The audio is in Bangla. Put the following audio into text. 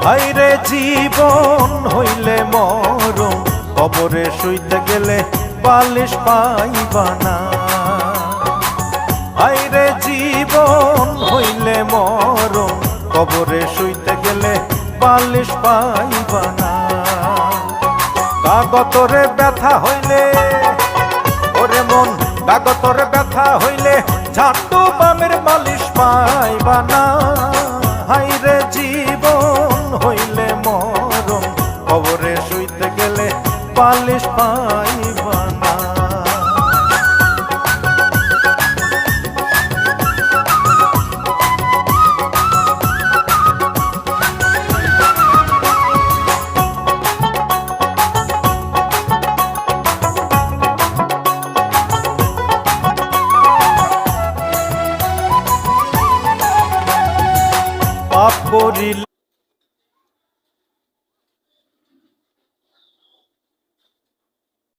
হায়রে জীবন হইলে মরণ, কবরে শুইতে গেলে বালিশ পাইবা না। হায়রে জীবন হইলে মরণ, কবরে শুইতে গেলে বালিশ পাইবা না। কাগতরে ব্যথা হইলে ওরে মন, কাগতরে ব্যথা হইলে ঝান্ডু বামের মালিশ পাইবা না। হায়রে জীবন হইলে মরণ, কবরে শুইতে গেলে বালিশ পাই